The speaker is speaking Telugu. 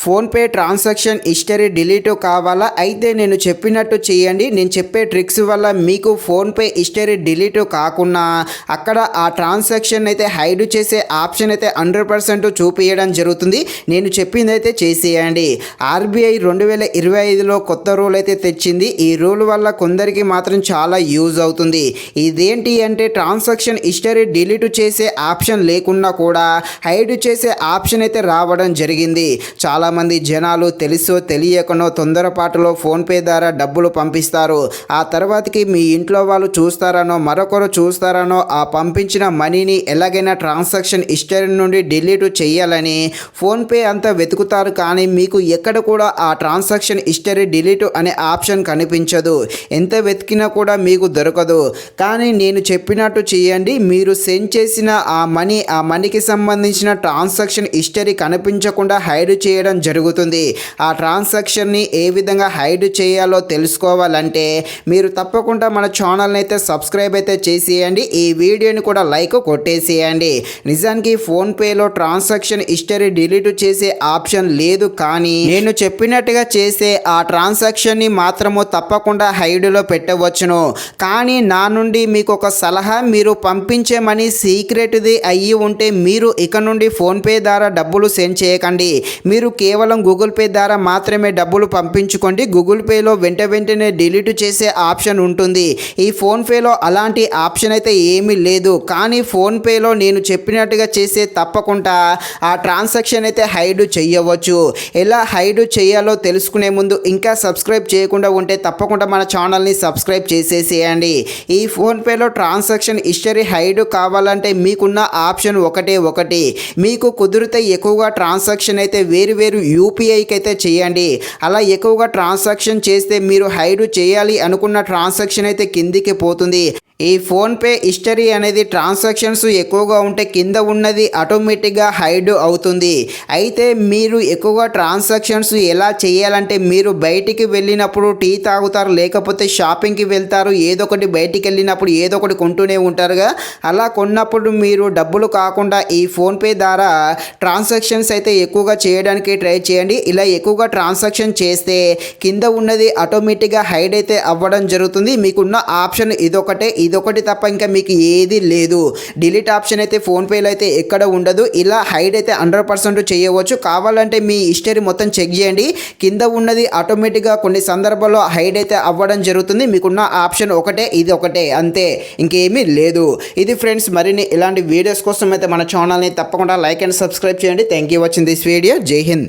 ఫోన్పే ట్రాన్సాక్షన్ హిస్టరీ డిలీట్ కావాలా? అయితే నేను చెప్పినట్టు చేయండి. నేను చెప్పే ట్రిక్స్ వల్ల మీకు ఫోన్పే హిస్టరీ డిలీట్ కాకుండా అక్కడ ఆ ట్రాన్సాక్షన్ అయితే హైడ్ చేసే ఆప్షన్ అయితే 100% చూపించడం జరుగుతుంది. నేను చెప్పింది అయితే చేసేయండి. ఆర్బీఐ 2025లో కొత్త రూల్ అయితే తెచ్చింది. ఈ రూల్ వల్ల కొందరికి మాత్రం చాలా యూజ్ అవుతుంది. ఇదేంటి అంటే ట్రాన్సాక్షన్ హిస్టరీ డిలీట్ చేసే ఆప్షన్ లేకున్నా కూడా హైడ్ చేసే ఆప్షన్ అయితే రావడం జరిగింది. చాలామంది జనాలు తెలుసో తెలియకనో తొందరపాటులో ఫోన్పే ద్వారా డబ్బులు పంపిస్తారు. ఆ తర్వాతకి మీ ఇంట్లో వాళ్ళు చూస్తారనో మరొకరు చూస్తారనో ఆ పంపించిన మనీని ఎలాగైనా ట్రాన్సాక్షన్ హిస్టరీ నుండి డిలీట్ చేయాలని ఫోన్పే అంతా వెతుకుతారు. కానీ మీకు ఎక్కడ కూడా ఆ ట్రాన్సాక్షన్ హిస్టరీ డిలీట్ అనే ఆప్షన్ కనిపించదు. ఎంత వెతికినా కూడా మీకు దొరకదు. కానీ నేను చెప్పినట్టు చేయండి. మీరు సెండ్ చేసిన ఆ మనీకి సంబంధించిన ట్రాన్సాక్షన్ హిస్టరీ కనిపించకుండా హైడ్ చేయడం జరుగుతుంది. ఆ ట్రాన్సాక్షన్ని ఏ విధంగా హైడ్ చేయాలో తెలుసుకోవాలంటే మీరు తప్పకుండా మన ఛానల్ని అయితే సబ్స్క్రైబ్ అయితే చేసేయండి. ఈ వీడియోని కూడా లైక్ కొట్టేసేయండి. నిజానికి ఫోన్పేలో ట్రాన్సాక్షన్ హిస్టరీ డిలీట్ చేసే ఆప్షన్ లేదు. కానీ నేను చెప్పినట్టుగా చేసే ఆ ట్రాన్సాక్షన్ని మాత్రము తప్పకుండా హైడ్లో పెట్టవచ్చును. కానీ నా నుండి మీకు ఒక సలహా, మీరు పంపించే మనీ సీక్రెట్ది అయ్యి ఉంటే మీరు ఇక నుండి ఫోన్పే ద్వారా డబ్బులు సెండ్ చేయకండి. మీరు కేవలం గూగుల్ పే ద్వారా మాత్రమే డబ్బులు పంపించుకోండి. గూగుల్ పేలో వెంటనే డిలీట్ చేసే ఆప్షన్ ఉంటుంది. ఈ ఫోన్పేలో అలాంటి ఆప్షన్ అయితే ఏమీ లేదు. కానీ ఫోన్పేలో నేను చెప్పినట్టుగా చేసే తప్పకుండా ఆ ట్రాన్సాక్షన్ అయితే హైడ్ చేయవచ్చు. ఎలా హైడ్ చేయాలో తెలుసుకునే ముందు ఇంకా సబ్స్క్రైబ్ చేయకుండా ఉంటే తప్పకుండా మన ఛానల్ని సబ్స్క్రైబ్ చేసేసేయండి. ఈ ఫోన్పేలో ట్రాన్సాక్షన్ హిస్టరీ హైడ్ కావాలంటే మీకున్న ఆప్షన్ ఒకటి. మీకు కుదిరితే ఎక్కువగా ట్రాన్సాక్షన్ అయితే వేరు యూపీఐకి అయితే చేయండి. అలా ఎక్కువగా ట్రాన్సాక్షన్ చేస్తే మీరు హైడ్ చేయాలి అనుకున్న ట్రాన్సాక్షన్ అయితే కిందికి పోతుంది. ఈ ఫోన్పే హిస్టరీ అనేది ట్రాన్సాక్షన్స్ ఎక్కువగా ఉంటే కింద ఉన్నది ఆటోమేటిక్గా హైడ్ అవుతుంది. అయితే మీరు ఎక్కువగా ట్రాన్సాక్షన్స్ ఎలా చేయాలంటే మీరు బయటికి వెళ్ళినప్పుడు టీ తాగుతారు, లేకపోతే షాపింగ్కి వెళ్తారు, ఏదో ఒకటి బయటికి వెళ్ళినప్పుడు ఏదో ఒకటి కొంటూనే ఉంటారుగా. అలా కొన్నప్పుడు మీరు డబ్బులు కాకుండా ఈ ఫోన్పే ద్వారా ట్రాన్సాక్షన్స్ అయితే ఎక్కువగా చేయడానికి ట్రై చేయండి. ఇలా ఎక్కువగా ట్రాన్సాక్షన్ చేస్తే కింద ఉన్నది ఆటోమేటిక్గా హైడ్ అయితే అవ్వడం జరుగుతుంది. మీకున్న ఆప్షన్ ఇదొకటి తప్ప ఇంకా మీకు ఏది లేదు. డిలీట్ ఆప్షన్ అయితే ఫోన్పేలో అయితే ఎక్కడ ఉండదు. ఇలా హైడ్ అయితే 100% చేయవచ్చు. కావాలంటే మీ హిస్టరీ మొత్తం చెక్ చేయండి. కింద ఉన్నది ఆటోమేటిక్గా కొన్ని సందర్భాల్లో హైడ్ అయితే అవ్వడం జరుగుతుంది. మీకున్న ఆప్షన్ ఇది ఒకటే అంతే, ఇంకేమీ లేదు. ఇది ఫ్రెండ్స్, మరిన్ని ఇలాంటి వీడియోస్ కోసం అయితే మన ఛానల్ని తప్పకుండా లైక్ అండ్ సబ్స్క్రైబ్ చేయండి. Thank you watching this video. జై హింద్.